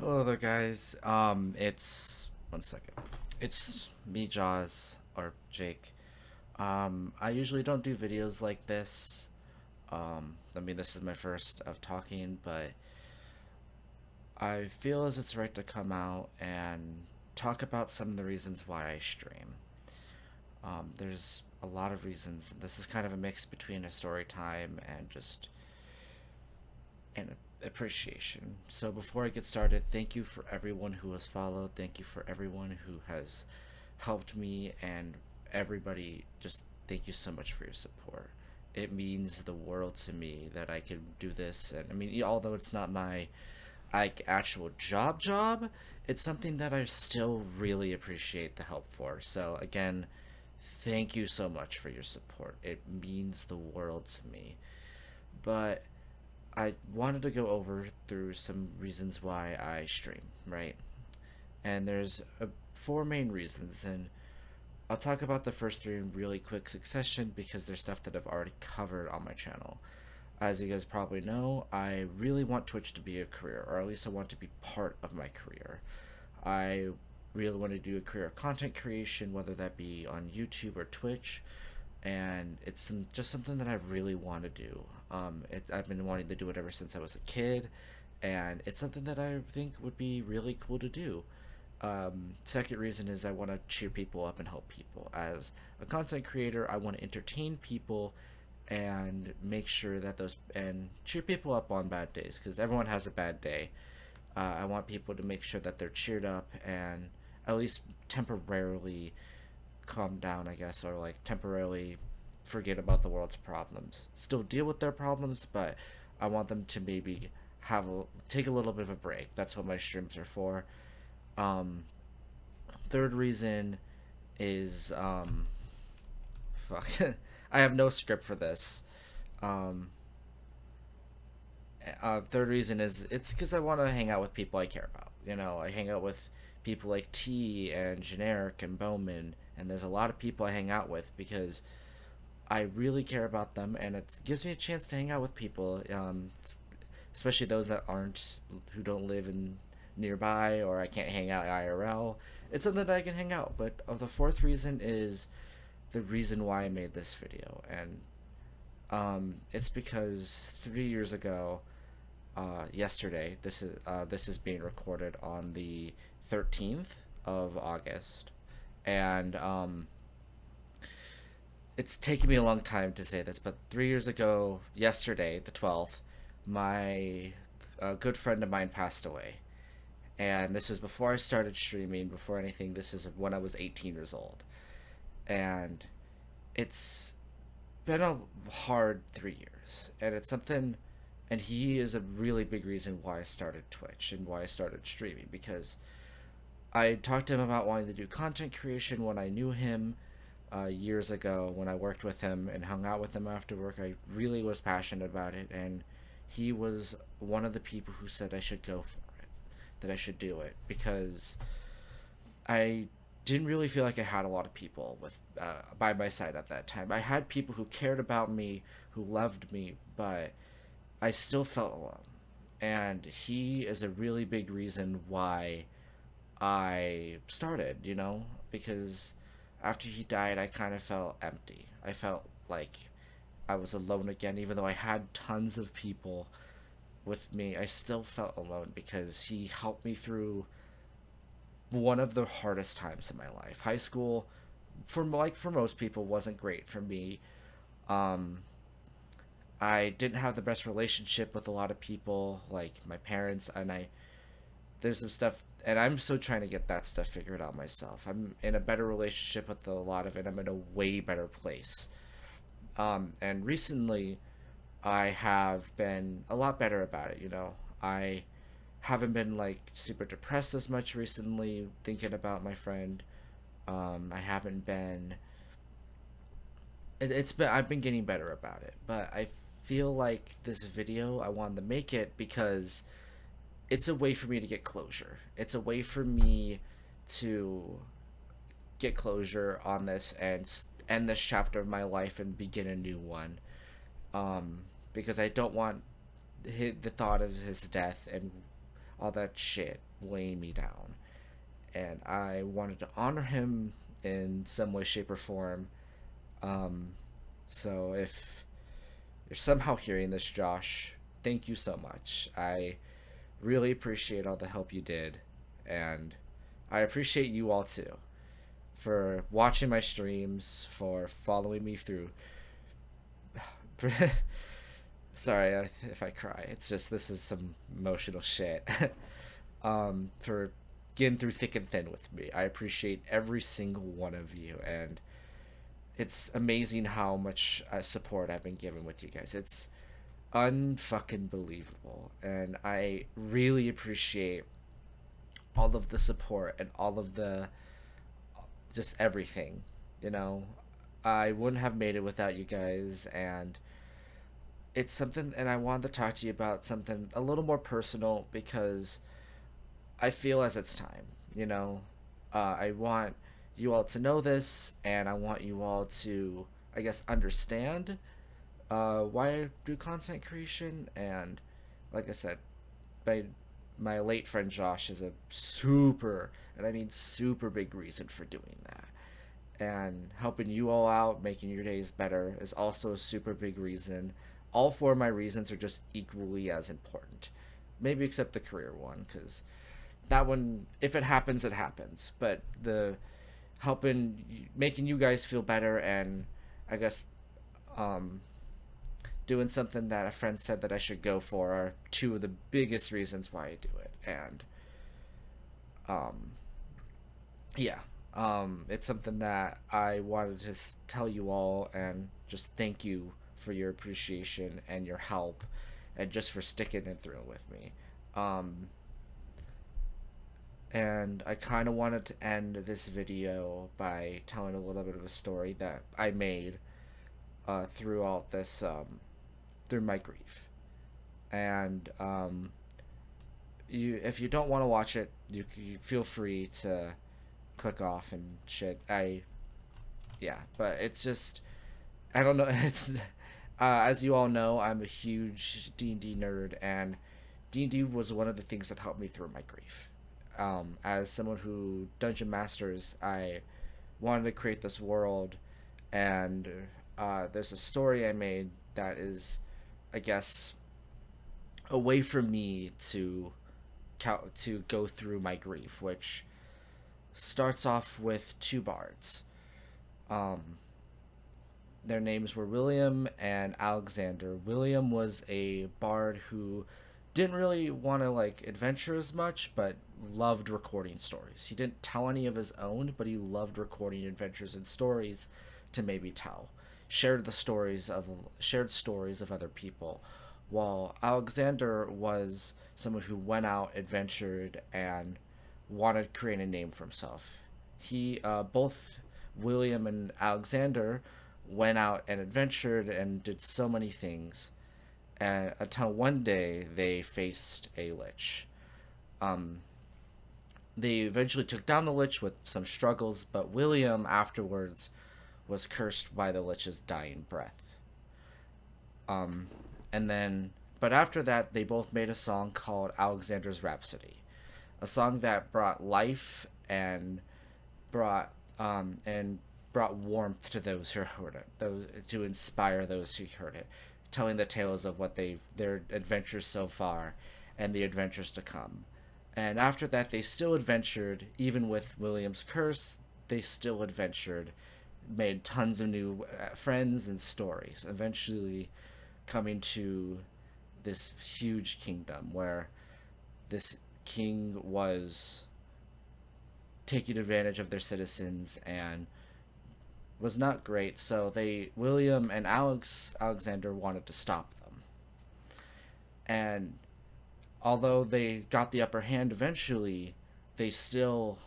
Hello there, guys. It's one second. It's me, Jaws or Jake. I usually don't do videos like this. This is my first of talking, but I feel as it's right to come out and talk about some of the reasons why I stream. There's a lot of reasons. This is kind of a mix between a story time and just an appreciation. So before I get started, thank you for everyone who has followed. Thank you for everyone who has helped me, and everybody, just thank you so much for your support. It means the world to me that I can do this. And I mean, although it's not my actual job, it's something that I still really appreciate the help for. So again, thank you so much for your support. It means the world to me. But I wanted to go over through some reasons why I stream, right? And there's four main reasons, and I'll talk about the first three in really quick succession because there's stuff that I've already covered on my channel. As you guys probably know, I really want Twitch to be a career, or at least I want to be part of my career. I really want to do a career of content creation, whether that be on YouTube or Twitch, and it's just something that I really want to do. I've been wanting to do it ever since I was a kid, and it's something that I think would be really cool to do. Second reason is I want to cheer people up and help people. As a content creator, I want to entertain people and make sure that those and cheer people up on bad days, because everyone has a bad day. I want people to make sure that they're cheered up and at least temporarily calm down, I guess, or like temporarily forget about the world's problems. Still deal with their problems, but I want them to maybe take a little bit of a break. That's what my streams are for. Um, Third reason is fuck. I have no script for this. Um, Third reason is it's because I want to hang out with people I care about. I hang out with people like T and Generic and Bowman, and there's a lot of people I hang out with because I really care about them, and it gives me a chance to hang out with people, especially those who don't live in nearby, or I can't hang out IRL. It's something that I can hang out. But the fourth reason is the reason why I made this video, and it's because 3 years ago, yesterday, this is being recorded on the 13th of August, and it's taken me a long time to say this, but 3 years ago, yesterday, the 12th, my good friend of mine passed away. And this was before I started streaming, before anything. This is when I was 18 years old. And it's been a hard 3 years. And it's something, and he is a really big reason why I started Twitch and why I started streaming, because I talked to him about wanting to do content creation when I knew him years ago, when I worked with him and hung out with him after work. I really was passionate about it, and he was one of the people who said I should go for it, that I should do it, because I didn't really feel like I had a lot of people by my side at that time. I had people who cared about me, who loved me, but I still felt alone. And he is a really big reason why I started, because after he died, I kind of felt empty. I felt like I was alone again, even though I had tons of people with me. I still felt alone because he helped me through one of the hardest times in my life. High school, for most people, wasn't great for me. Um, I didn't have the best relationship with a lot of people, like my parents, and there's some stuff, and I'm still trying to get that stuff figured out myself. I'm in a better relationship with a lot of it. I'm in a way better place. And recently, I have been a lot better about it. I haven't been like super depressed as much recently, thinking about my friend. I haven't been. It's been I've been getting better about it, but I feel like this video, I wanted to make it because it's a way for me to get closure. It's a way for me to get closure on this and end this chapter of my life and begin a new one. Because I don't want the thought of his death and all that shit weighing me down. And I wanted to honor him in some way, shape, or form. Um, so if you're somehow hearing this, Josh, thank you so much. I really appreciate all the help you did, and I appreciate you all too for watching my streams, for following me through. Sorry if I cry. It's just this is some emotional shit. For getting through thick and thin with me. I appreciate every single one of you, and it's amazing how much support I've been given with you guys. It's unfucking believable, and I really appreciate all of the support and all of the just everything. You know, I wouldn't have made it without you guys, and it's something. And I wanted to talk to you about something a little more personal because I feel as it's time. You know, I want you all to know this, and I want you all to, I guess, understand why I do content creation. And like I said, my my late friend Josh is a super, and I mean super big reason for doing that. And helping you all out, making your days better is also a super big reason. All four of my reasons are just equally as important. Maybe except the career one, because that one, if it happens, it happens. But the helping, making you guys feel better, and I guess um, doing something that a friend said that I should go for are two of the biggest reasons why I do it. And um, yeah, it's something that I wanted to tell you all and just thank you for your appreciation and your help, and just for sticking it through with me. Um, and I kind of wanted to end this video by telling a little bit of a story that I made throughout this through my grief. And you, if you don't want to watch it, you feel free to click off and shit. Yeah, but it's just I don't know. It's as you all know, I'm a huge D&D nerd, and D&D was one of the things that helped me through my grief. As someone who dungeon masters, I wanted to create this world, and there's a story I made that is, I guess, a way for me to go through my grief, which starts off with two bards. Um, their names were William and Alexander. William was a bard who didn't really want to like adventure as much, but loved recording stories. He didn't tell any of his own, but he loved recording adventures and stories to maybe tell. Shared stories of other people, while Alexander was someone who went out, adventured, and wanted to create a name for himself. He both William and Alexander went out and adventured and did so many things, and until one day they faced a lich. Um, they eventually took down the lich with some struggles, but William afterwards was cursed by the lich's dying breath. Um, and then, but after that, they both made a song called Alexander's Rhapsody, a song that brought life and brought and brought warmth to those who heard it, those to inspire those who heard it, telling the tales of what their adventures so far and the adventures to come. And after that, they still adventured, even with William's curse. They still adventured, made tons of new friends and stories. Eventually, coming to this huge kingdom where this king was taking advantage of their citizens and was not great. So William and Alexander wanted to stop them. And although they got the upper hand eventually, they still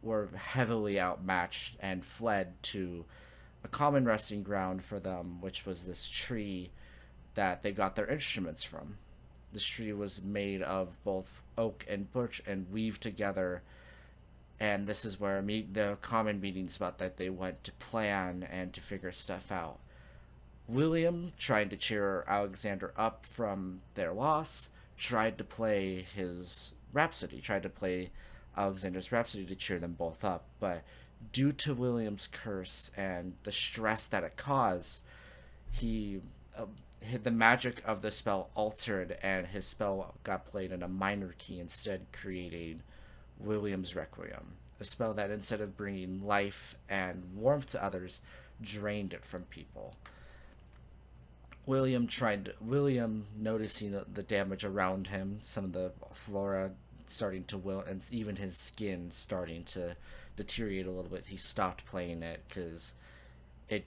were heavily outmatched and fled to a common resting ground for them, which was this tree that they got their instruments from. This tree was made of both oak and birch and weaved together, and this is where the common meeting spot that they went to plan and to figure stuff out. William, trying to cheer Alexander up from their loss, tried to play his Rhapsody, tried to play Alexander's Rhapsody to cheer them both up, but due to William's curse and the stress that it caused, he the magic of the spell altered, and his spell got played in a minor key instead, creating William's Requiem, a spell that instead of bringing life and warmth to others, drained it from people. William, noticing the damage around him, some of the flora starting to wilt, and even his skin starting to deteriorate a little bit, he stopped playing it because it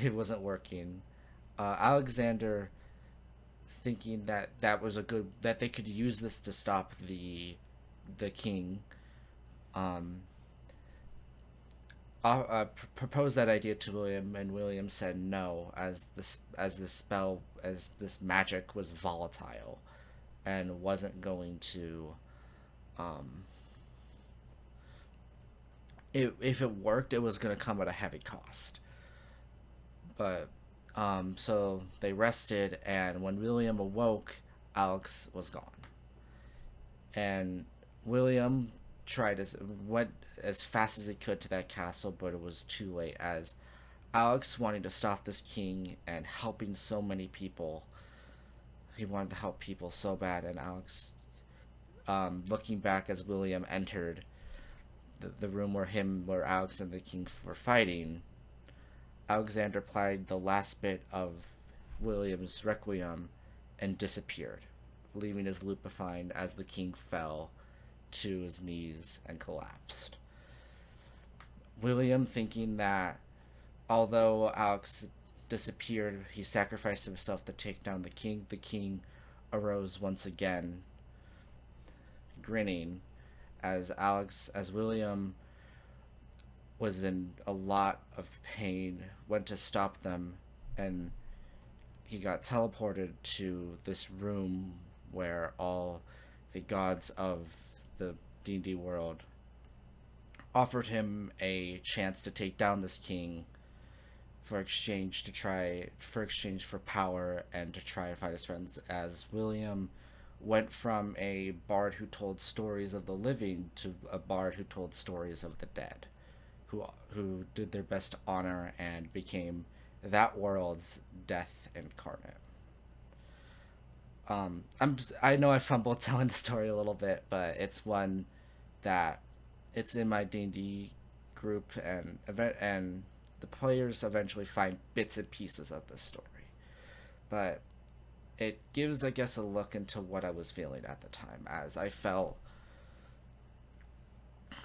it wasn't working. Alexander, thinking that was a good, that they could use this to stop the king, um, proposed that idea to William, and William said no, as this magic was volatile and wasn't going to, um, if it worked, it was going to come at a heavy cost. But so they rested, and when William awoke, Alex was gone, and William went as fast as he could to that castle, but it was too late, as Alex, wanting to stop this king and helping so many people, he wanted to help people so bad, and Alex, looking back as William entered the room where Alex and the king were fighting, Alexander applied the last bit of William's Requiem and disappeared, leaving his lute behind as the king fell to his knees and collapsed. William, thinking that although Alex disappeared, he sacrificed himself to take down the king arose once again, grinning, as William was in a lot of pain, went to stop them, and he got teleported to this room where all the gods of the D&D world offered him a chance to take down this king for exchange for power and to try and fight his friends, as William went from a bard who told stories of the living to a bard who told stories of the dead, who did their best to honor and became that world's death incarnate. I know I fumbled telling the story a little bit, but it's one that it's in my D&D group, and the players eventually find bits and pieces of this story. But it gives, I guess, a look into what I was feeling at the time, as I felt.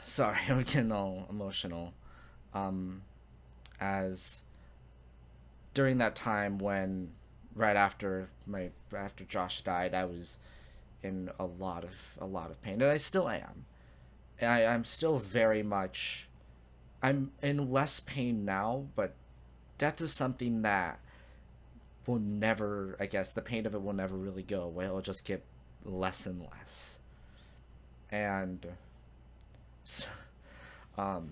Sorry, I'm getting all emotional. As during that time when right after Josh died, I was in a lot of pain, and I still am. And I'm still very much. I'm in less pain now, but death is something that will never. I guess the pain of it will never really go away. It'll just get less and less, and um,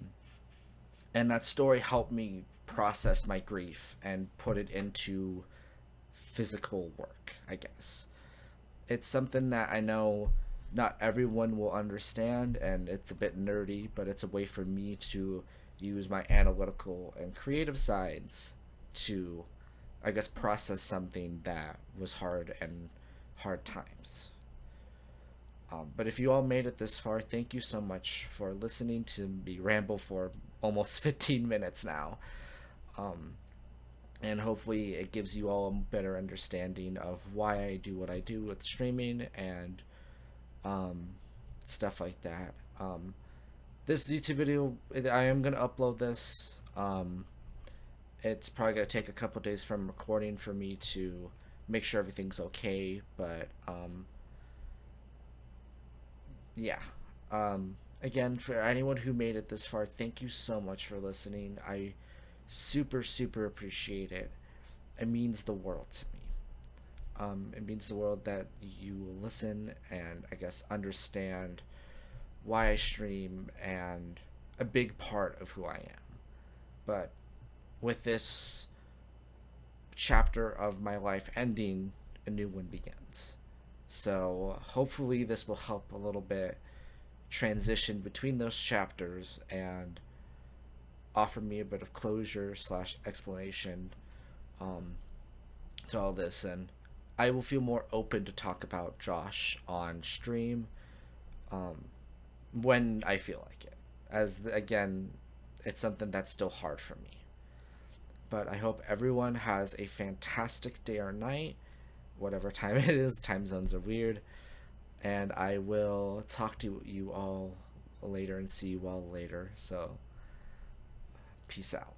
and that story helped me process my grief and put it into physical work, I guess. It's something that I know not everyone will understand, and it's a bit nerdy, but it's a way for me to use my analytical and creative sides to, I guess, process something that was hard times. But if you all made it this far, thank you so much for listening to me ramble for almost 15 minutes now. Um, and hopefully it gives you all a better understanding of why I do what I do with streaming and stuff like that. This YouTube video, I am going to upload this. It's probably going to take a couple days from recording for me to make sure everything's okay, but yeah. Again, for anyone who made it this far, thank you so much for listening. I super appreciate it. It means the world to me. It means the world that you will listen and, I guess, understand why I stream and a big part of who I am. But with this chapter of my life ending, a new one begins. So hopefully this will help a little bit transition between those chapters and offer me a bit of closure slash explanation um, to all this, and I will feel more open to talk about Josh on stream um, when I feel like it. Again, it's something that's still hard for me. But I hope everyone has a fantastic day or night, whatever time it is. Time zones are weird. And I will talk to you all later and see you all later. So, peace out.